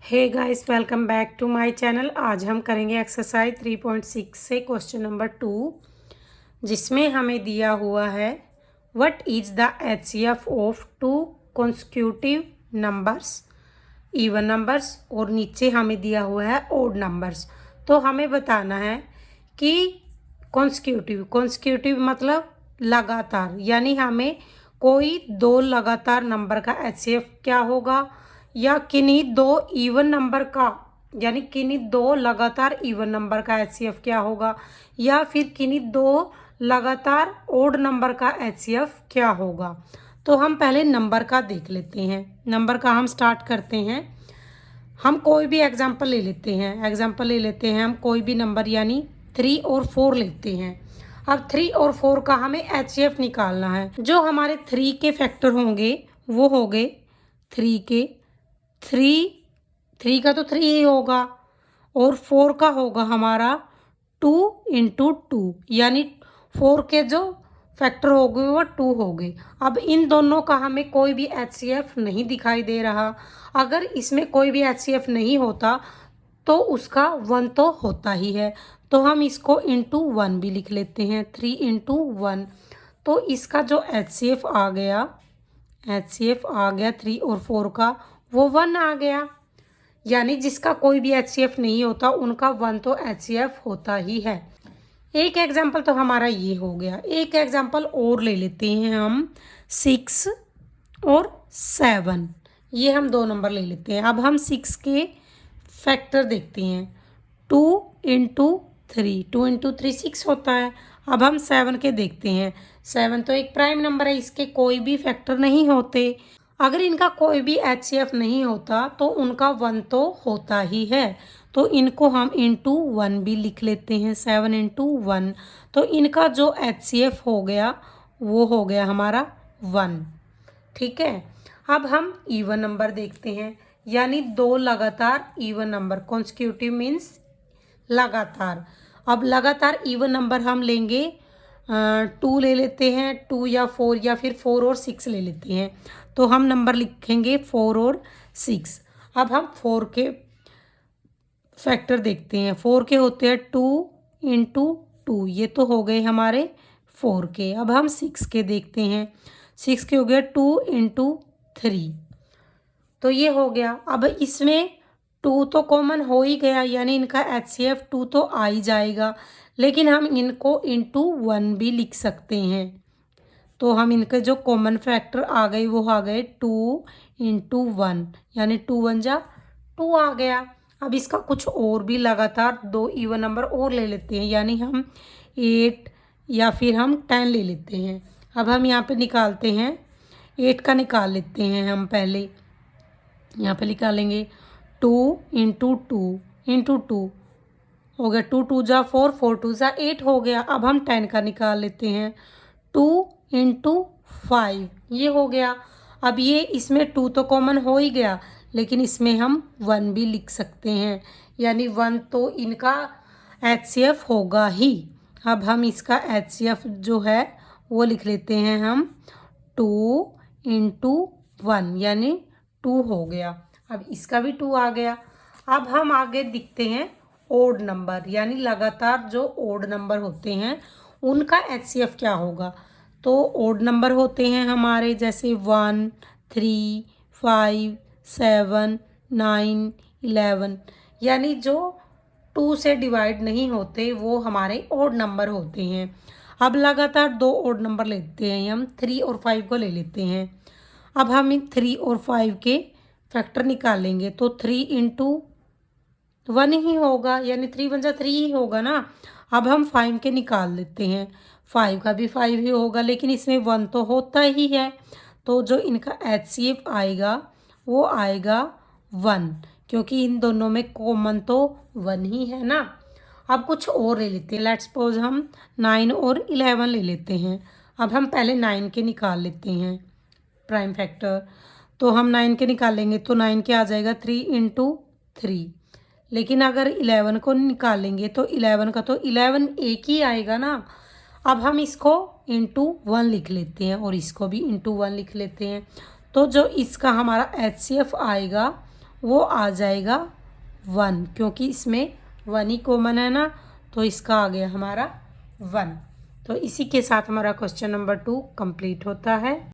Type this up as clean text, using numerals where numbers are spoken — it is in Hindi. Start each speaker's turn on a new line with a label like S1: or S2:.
S1: Hey guys, welcome back to my channel. आज हम करेंगे एक्सरसाइज 3.6 से क्वेश्चन नंबर 2, जिसमें हमें दिया हुआ है what is the HCF of two constitutive numbers, even numbers, और नीचे हमें दिया हुआ है ओड नंबर्स। तो हमें बताना है कि कॉन्स्टिट्यूटिव मतलब लगातार, यानी हमें कोई दो लगातार नंबर का एचसीएफ क्या होगा, या किन्हीं दो इवन नंबर का, यानी किन्हीं दो लगातार इवन नंबर का एचसीएफ क्या होगा, या फिर किन्हीं दो लगातार ओड नंबर का एचसीएफ क्या होगा। तो हम पहले नंबर का देख लेते हैं। नंबर का हम स्टार्ट करते हैं। हम कोई भी एग्जांपल ले लेते हैं हम कोई भी नंबर, यानी 3 और 4 लेते हैं। अब 3 और 4 का हमें एचसीएफ निकालना है। जो हमारे 3 के फैक्टर होंगे वो हो गए 3 के 3 का तो 3 ही होगा, और 4 का होगा हमारा 2 इंटू 2, यानी 4 के जो फैक्टर हो गए वो 2 हो गए। अब इन दोनों का हमें कोई भी एचसीएफ नहीं दिखाई दे रहा। अगर इसमें कोई भी एचसीएफ नहीं होता तो उसका 1 तो होता ही है, तो हम इसको इंटू 1 भी लिख लेते हैं, 3 इंटू 1। तो इसका जो एचसीएफ आ गया 3 और 4 का, वो 1 आ गया। यानी जिसका कोई भी एचसीएफ नहीं होता उनका 1 तो एचसीएफ होता ही है। एक एग्जाम्पल तो हमारा ये हो गया। एक एग्जाम्पल और ले लेते हैं हम, 6 और 7। ये हम दो नंबर ले लेते हैं। अब हम 6 के फैक्टर देखते हैं। 2 इंटू 3 6 होता है। अब हम 7 के देखते हैं। 7 तो एक प्राइम नंबर है, इसके कोई भी फैक्टर नहीं होते। अगर इनका कोई भी एचसीएफ नहीं होता तो उनका 1 तो होता ही है, तो इनको हम इंटू 1 भी लिख लेते हैं, 7 इंटू 1। तो इनका जो एचसीएफ हो गया वो हो गया हमारा 1। ठीक है। अब हम इवन नंबर देखते हैं, यानी दो लगातार इवन नंबर। कॉन्स्टिट्यूटिव मीन्स लगातार। अब लगातार इवन नंबर हम लेंगे, 2 ले लेते हैं, 2 या 4, या फिर 4 और 6 ले लेते हैं। तो हम नंबर लिखेंगे 4 और 6। अब हम 4 के फैक्टर देखते हैं। 4 के होते हैं 2 इंटू 2, ये तो हो गए हमारे 4 के। अब हम 6 के देखते हैं। 6 के हो गया 2 इंटू 3, तो ये हो गया। अब इसमें 2 तो कॉमन हो ही गया, यानी इनका एचसीएफ 2 तो आ ही जाएगा, लेकिन हम इनको इंटू 1 भी लिख सकते हैं। तो हम इनके जो कॉमन फैक्टर आ गए वो आ गए 2 इंटू 1, यानी 2 1 जा 2 आ गया। अब इसका कुछ और भी लगातार दो इवन नंबर और ले लेते हैं, यानी हम 8 या फिर हम 10 ले लेते हैं। अब हम यहाँ पे निकालते हैं, 8 का निकाल लेते हैं हम पहले। यहाँ पे निकालेंगे 2 इंटू 2 हो गया, 2 2 जा 4, 4 2 जा 8 हो गया। अब हम 10 का निकाल लेते हैं, 2 इंटू 5, ये हो गया। अब ये इसमें 2 तो कॉमन हो ही गया, लेकिन इसमें हम 1 भी लिख सकते हैं, यानी 1 तो इनका एचसीएफ होगा ही। अब हम इसका एचसीएफ जो है वो लिख लेते हैं हम 2 इंटू 1, यानी 2 हो गया। अब इसका भी 2 आ गया। अब हम आगे दिखते हैं ओड नंबर, यानी लगातार जो ओड नंबर होते हैं उनका एचसीएफ क्या होगा। तो ओड नंबर होते हैं हमारे जैसे 1 3 5 7 9 11, यानी जो 2 से डिवाइड नहीं होते वो हमारे ओड नंबर होते हैं। अब लगातार दो ओड नंबर लेते हैं हम, 3 और 5 को ले लेते हैं। अब हम इन 3 और 5 के फैक्टर निकालेंगे, तो 3 इंटू 1 ही होगा, यानी 3 1 जा 3 ही होगा ना। अब हम 5 के निकाल लेते हैं, 5 का भी 5 ही होगा, लेकिन इसमें 1 तो होता ही है। तो जो इनका एचसीएफ आएगा वो आएगा 1, क्योंकि इन दोनों में कॉमन तो 1 ही है ना। अब कुछ और ले लेते हैं। लेट्स सपोज हम 9 और 11 ले लेते हैं। अब हम पहले 9 के निकाल लेते हैं प्राइम फैक्टर। तो हम 9 के निकालेंगे तो 9 के आ जाएगा 3 इंटू 3, लेकिन अगर 11 को निकालेंगे तो 11 का तो 11 एक ही आएगा ना। अब हम इसको इंटू 1 लिख लेते हैं और इसको भी इंटू 1 लिख लेते हैं। तो जो इसका हमारा एचसीएफ आएगा वो आ जाएगा 1, क्योंकि इसमें 1 ही कॉमन है ना, तो इसका आ गया हमारा 1। तो इसी के साथ हमारा क्वेश्चन नंबर 2 कंप्लीट होता है।